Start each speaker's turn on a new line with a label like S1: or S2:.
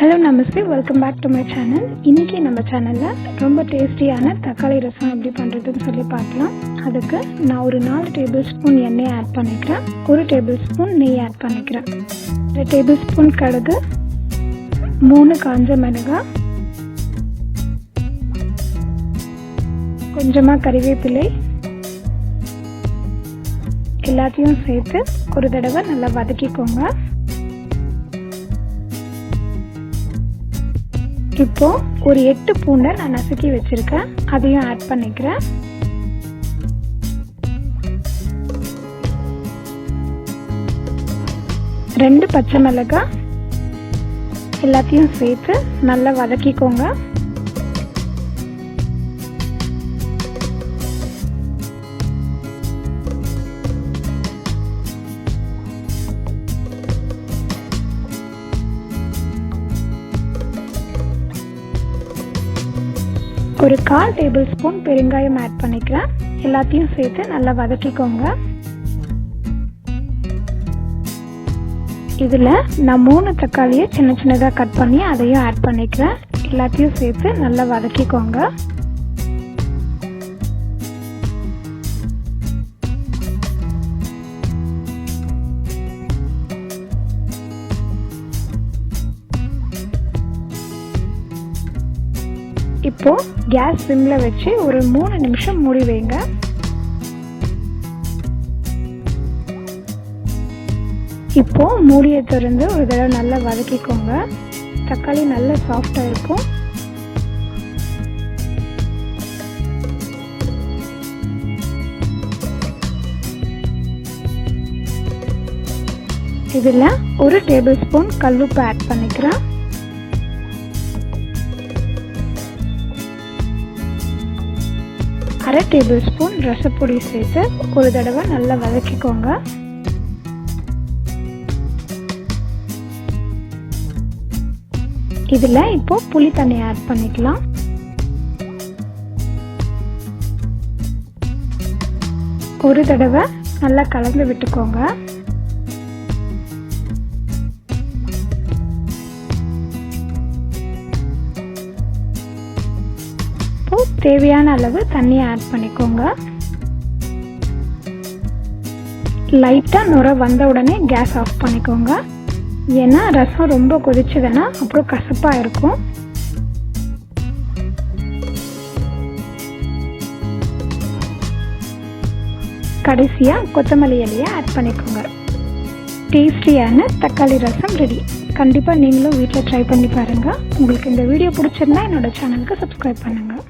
S1: Hello நமஸ்தே, welcome back to my channel. இன்றைக்கி நம்ம சேனலில் ரொம்ப டேஸ்டியான தக்காளி ரசம் எப்படி பண்ணுறதுன்னு சொல்லி பார்க்கலாம். அதுக்கு நான் ஒரு 4 டேபிள் ஸ்பூன் எண்ணெய் ஆட் பண்ணிக்கிறேன். 1 டேபிள் ஸ்பூன் நெய் ஆட் பண்ணிக்கிறேன். 2 டேபிள் ஸ்பூன் கடுகு, 3 காஞ்ச மிளகாய், கொஞ்சமாக கறிவேப்பிலை எல்லாத்தையும் சேர்த்து ஒரு தடவை நல்லா வதக்கிக்கோங்க. இப்போ ஒரு 8 பூண்டை நான் நசுக்கி வச்சிருக்கேன், அதையும் ஆட் பண்ணிக்கிறேன். ரெண்டு பச்சை மிளகாய் எல்லாத்தையும் சேர்த்து நல்லா வதக்கிக்கோங்க. ஒரு 1/4 டேபிள் ஸ்பூன் பெருங்காயம் ஆட் பண்ணிக்கிறேன். எல்லாத்தையும் சேர்த்து நல்லா வதக்கிக்கோங்க. இதில் நான் 3 தக்காளியை சின்ன சின்னதாக கட் பண்ணி அதையும் ஆட் பண்ணிக்கிறேன். எல்லாத்தையும் சேர்த்து நல்லா வதக்கிக்கோங்க. இப்போ கேஸ் சிம்மில் வச்சு ஒரு 3 நிமிஷம் மூடி வைங்க. இப்போ மூடியை திறந்து ஒரு தடவை நல்லா வதக்கிக்கோங்க. தக்காளி நல்லா சாஃப்டாக இருக்கும். இதில் 1 டேபிள் ஸ்பூன் கல்லுப்பு ஆட் பண்ணிக்கிறேன். அரை டேபிள் ஸ்பூன் ரசப்பொடி சேர்த்து ஒரு தடவை நல்லா வதக்கிக்கோங்க. இதில் இப்போ புளி தண்ணி ஆட் பண்ணிக்கலாம். ஒரு தடவை நல்லா கலந்து விட்டுக்கோங்க. தேவையான அளவு தண்ணியை ஆட் பண்ணிக்கோங்க. லைட்டாக நுர வந்த உடனே கேஸ் ஆஃப் பண்ணிக்கோங்க. ஏன்னா ரசம் ரொம்ப கொதிச்சதுன்னா அப்புறம் கசப்பாக இருக்கும். கடைசியாக கொத்தமல்லி இலையை ஆட் பண்ணிக்கோங்க. டேஸ்டியான தக்காளி ரசம் ரெடி. கண்டிப்பாக நீங்களும் வீட்டில் ட்ரை பண்ணி பாருங்கள். உங்களுக்கு இந்த வீடியோ பிடிச்சிருந்தா என்னோட சேனலுக்கு சப்ஸ்கிரைப் பண்ணுங்கள்.